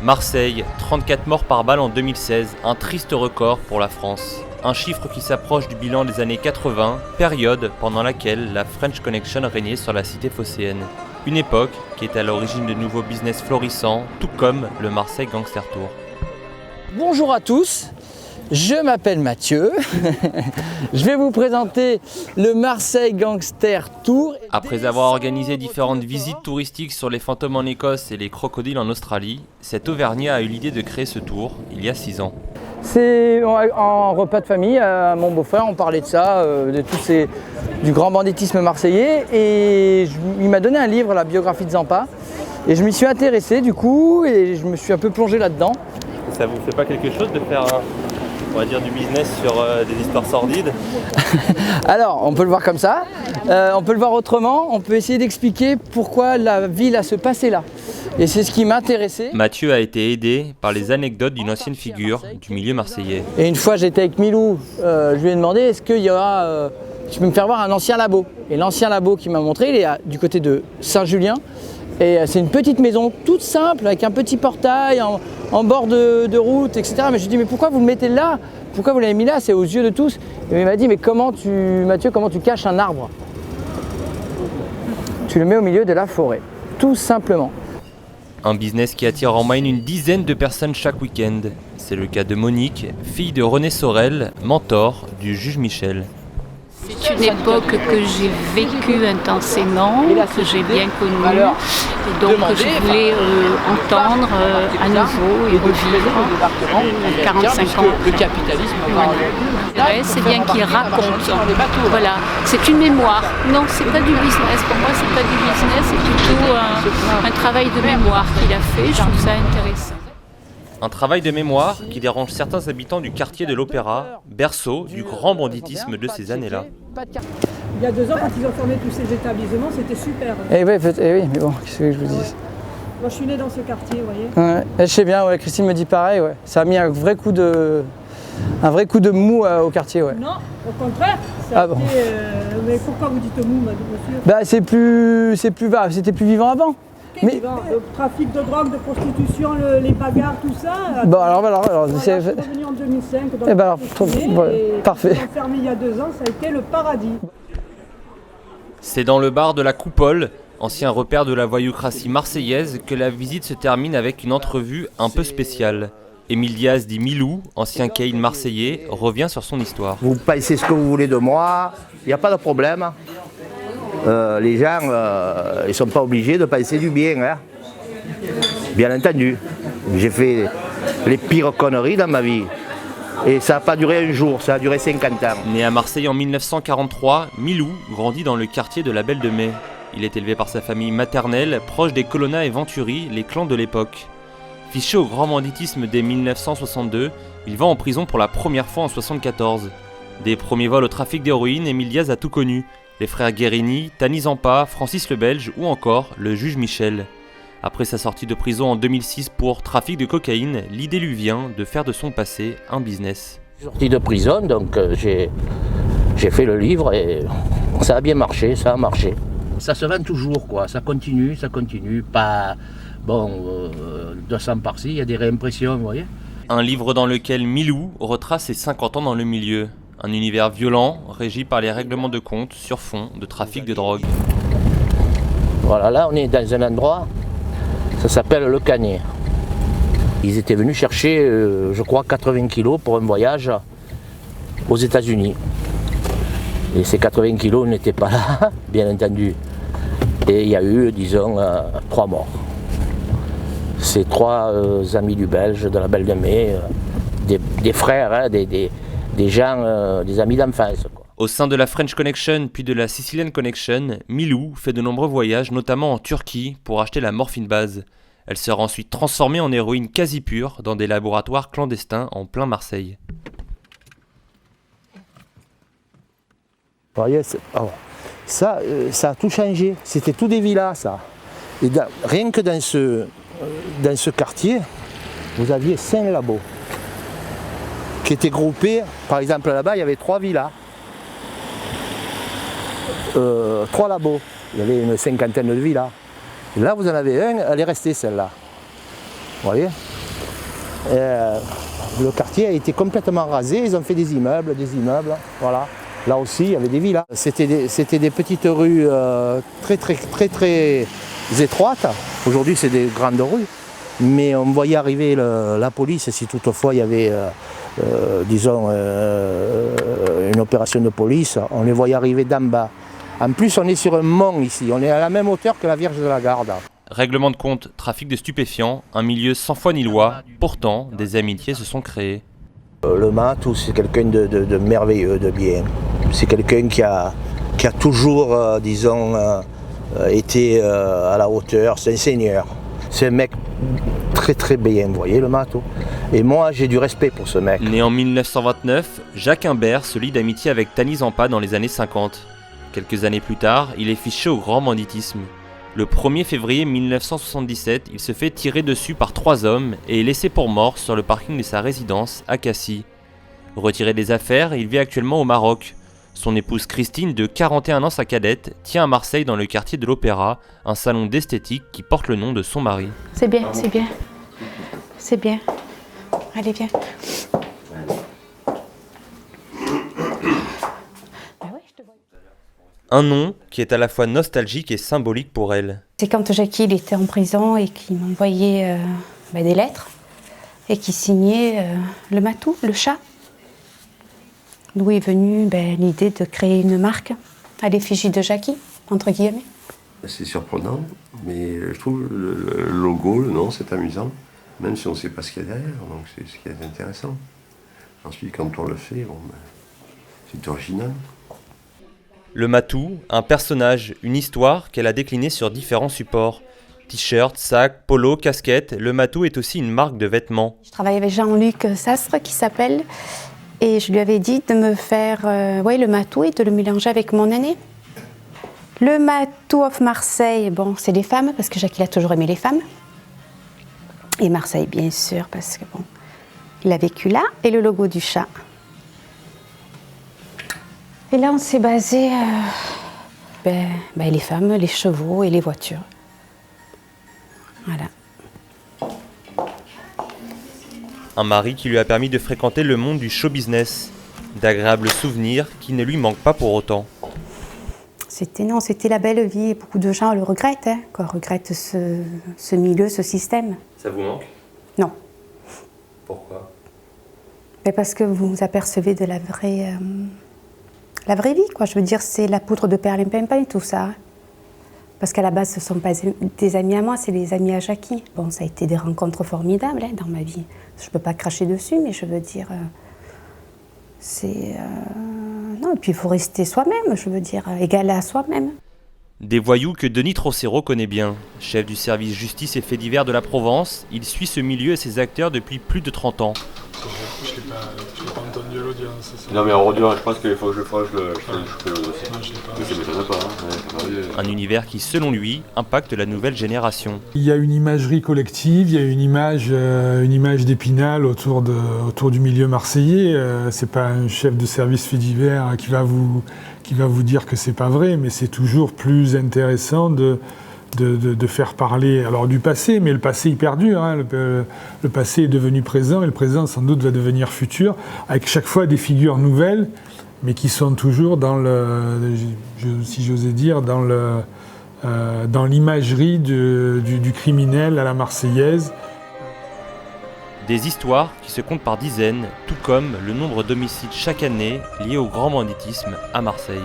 Marseille, 34 morts par balle en 2016, un triste record pour la France. Un chiffre qui s'approche du bilan des années 80, période pendant laquelle la French Connection régnait sur la cité phocéenne. Une époque qui est à l'origine de nouveaux business florissants, tout comme le Marseille Gangster Tour. Bonjour à tous, je m'appelle Mathieu, je vais vous présenter le Marseille Gangster Tour. Après avoir organisé différentes visites touristiques sur les fantômes en Écosse et les crocodiles en Australie, cet Auvergnat a eu l'idée de créer ce tour il y a 6 ans. C'est en repas de famille, à mon beau-frère, on parlait de ça, du grand banditisme marseillais, et il m'a donné un livre, la biographie de Zampa, et je m'y suis intéressé du coup, et je me suis un peu plongé là-dedans. Ça vous fait pas quelque chose de faire du business sur des histoires sordides? Alors, on peut le voir comme ça, on peut le voir autrement, on peut essayer d'expliquer pourquoi la ville a ce passé là. Et c'est ce qui m'intéressait. Mathieu a été aidé par les anecdotes d'une ancienne figure du milieu marseillais. Et une fois j'étais avec Milou, je lui ai demandé est-ce qu'il y aura, tu peux me faire voir un ancien labo. Et l'ancien labo qu'il m'a montré, il est du côté de Saint-Julien. Et c'est une petite maison toute simple avec un petit portail en bord de route, etc. Mais je lui ai dit mais pourquoi vous le mettez là? Pourquoi vous l'avez mis là? C'est aux yeux de tous. Et il m'a dit mais Mathieu, comment tu caches un arbre? Tu le mets au milieu de la forêt, tout simplement. Un business qui attire en moyenne une dizaine de personnes chaque week-end. C'est le cas de Monique, fille de René Sorel, mentor du juge Michel. C'est une époque que j'ai vécue intensément, que j'ai bien connue, et donc je voulais entendre à nouveau et revivre 45 ans. Le capitalisme. Voilà. C'est bien qu'il raconte. Voilà, c'est une mémoire. Non, c'est pas du business. Pour moi, c'est pas du business, c'est plutôt un travail de mémoire qu'il a fait. Je trouve ça intéressant. Un travail de mémoire qui dérange certains habitants du quartier de l'Opéra, berceau du grand banditisme de ces années-là. Il y a 2 ans, quand ils ont fermé tous ces établissements, c'était super. Eh oui, mais bon, qu'est-ce que je vous dis? Moi, je suis né dans ce quartier, vous voyez. Ouais, je sais bien, ouais, Christine me dit pareil, ouais. Ça a mis un vrai coup de mou au quartier, ouais. Non, au contraire. Mais pourquoi vous dites mou, monsieur? Bah, c'était plus vivant avant. Mais le trafic de drogue, de prostitution, les bagarres, tout ça. Bon, alors c'est revenu en 2005. Parfait. Ils ont fermé il y a 2 ans, ça a été le paradis. C'est dans le bar de la Coupole, ancien repère de la voyoucratie marseillaise, que la visite se termine avec une entrevue un peu spéciale. Émile Diaz dit Milou, ancien caïd marseillais, revient sur son histoire. Vous pensez ce que vous voulez de moi, il n'y a pas de problème. Les gens, ils ne sont pas obligés de penser du bien, hein. Bien entendu. J'ai fait les pires conneries dans ma vie. Et ça n'a pas duré un jour, ça a duré 50 ans. Né à Marseille en 1943, Milou grandit dans le quartier de la Belle de Mai. Il est élevé par sa famille maternelle, proche des Colonna et Venturi, les clans de l'époque. Fiché au grand banditisme dès 1962, il va en prison pour la première fois en 1974. Des premiers vols au trafic d'héroïne, Émile Diaz a tout connu. Les frères Guérini, Tani Zampa, Francis le Belge ou encore le juge Michel. Après sa sortie de prison en 2006 pour trafic de cocaïne, l'idée lui vient de faire de son passé un business. Je suis sorti de prison, donc j'ai fait le livre et ça a bien marché, ça a marché. Ça se vend toujours, quoi. Ça continue, pas... Bon, 200 par-ci, il y a des réimpressions, vous voyez. Un livre dans lequel Milou retrace ses 50 ans dans le milieu. Un univers violent, régi par les règlements de compte sur fond de trafic de drogue. Voilà, là on est dans un endroit, ça s'appelle le Canet. Ils étaient venus chercher, je crois, 80 kilos pour un voyage aux États-Unis. Et ces 80 kilos n'étaient pas là, bien entendu. Et il y a eu, disons, 3 morts. Ces 3 amis du Belge, de la Belle de Mai, des frères, hein, des gens, des amis d'enfance. Au sein de la French Connection puis de la Sicilian Connection, Milou fait de nombreux voyages, notamment en Turquie, pour acheter la morphine base. Elle sera ensuite transformée en héroïne quasi pure dans des laboratoires clandestins en plein Marseille. Vous voyez, ça a tout changé. C'était tout des villas, ça. Et rien que dans ce quartier, vous aviez 5 labos qui étaient groupés. Par exemple, là-bas, il y avait 3 villas, 3 labos. Il y avait une 50aine de villas. Et là, vous en avez un, elle est restée celle-là. Vous voyez ? Le quartier a été complètement rasé, ils ont fait des immeubles, voilà. Là aussi, il y avait des villas. C'était des petites rues très étroites. Aujourd'hui, c'est des grandes rues. Mais on voyait arriver la police, si toutefois il y avait, une opération de police, on les voyait arriver d'en bas. En plus, on est sur un mont ici, on est à la même hauteur que la Vierge de la Garde. Règlement de compte, trafic de stupéfiants, un milieu sans foi ni loi. Pourtant, des amitiés se sont créées. Le Matou, c'est quelqu'un de merveilleux, de bien. C'est quelqu'un qui a toujours, été à la hauteur. C'est un seigneur. C'est un mec très bien, vous voyez, le Matou. Et moi, j'ai du respect pour ce mec. Né en 1929, Jacques Imbert se lie d'amitié avec Thani Zampa dans les années 50. Quelques années plus tard, il est fiché au grand banditisme. Le 1er février 1977, il se fait tirer dessus par 3 hommes et est laissé pour mort sur le parking de sa résidence à Cassis. Retiré des affaires, il vit actuellement au Maroc. Son épouse Christine, de 41 ans sa cadette, tient à Marseille dans le quartier de l'Opéra, un salon d'esthétique qui porte le nom de son mari. C'est bien, c'est bien. C'est bien. Allez, viens. Un nom qui est à la fois nostalgique et symbolique pour elle. C'est quand Jackie il était en prison et qu'il m'envoyait des lettres et qu'il signait le Matou, le chat. D'où est venue l'idée de créer une marque à l'effigie de Jackie, entre guillemets. C'est surprenant, mais je trouve le logo, le nom, c'est amusant, même si on ne sait pas ce qu'il y a derrière, donc c'est ce qui est intéressant. Ensuite, quand on le fait, c'est original. Le Matou, un personnage, une histoire qu'elle a déclinée sur différents supports. T-shirts, sacs, polos, casquettes, le Matou est aussi une marque de vêtements. Je travaille avec Jean-Luc Sastre qui s'appelle, et je lui avais dit de me faire le Matou et de le mélanger avec mon aîné. Le Matou of Marseille, c'est les femmes, parce que Jackie a toujours aimé les femmes. Et Marseille, bien sûr, parce que il a vécu là, et le logo du chat. Et là, on s'est basé les femmes, les chevaux et les voitures. Voilà. Un mari qui lui a permis de fréquenter le monde du show business. D'agréables souvenirs qui ne lui manquent pas pour autant. C'était la belle vie et beaucoup de gens le regrettent, regrettent ce milieu, ce système. Ça vous manque? Non. Pourquoi? Parce que vous vous apercevez de la vraie vie, quoi. Je veux dire, c'est la poudre de perlimpinpin et tout ça. Parce qu'à la base, ce ne sont pas des amis à moi, c'est des amis à Jackie. Ça a été des rencontres formidables dans ma vie. Je ne peux pas cracher dessus, mais je veux dire, non, et puis il faut rester soi-même, je veux dire, égal à soi-même. Des voyous que Denis Trocero connaît bien. Chef du service justice et faits divers de la Provence, il suit ce milieu et ses acteurs depuis plus de 30 ans. Je l'ai pas entendu à l'audience. Non mais en audience, je pense qu'il faut que je le Un univers qui, selon lui, impacte la nouvelle génération. Il y a une imagerie collective, il y a une image d'Épinal autour du milieu marseillais. C'est pas un chef de service fait divers qui va vous dire que c'est pas vrai, mais c'est toujours plus intéressant de faire parler du passé, mais le passé il perdure, le passé est devenu présent et le présent sans doute va devenir futur, avec chaque fois des figures nouvelles, mais qui sont toujours si j'osais dire, dans l'imagerie du criminel à la marseillaise. Des histoires qui se comptent par dizaines, tout comme le nombre d'homicides chaque année liés au grand banditisme à Marseille.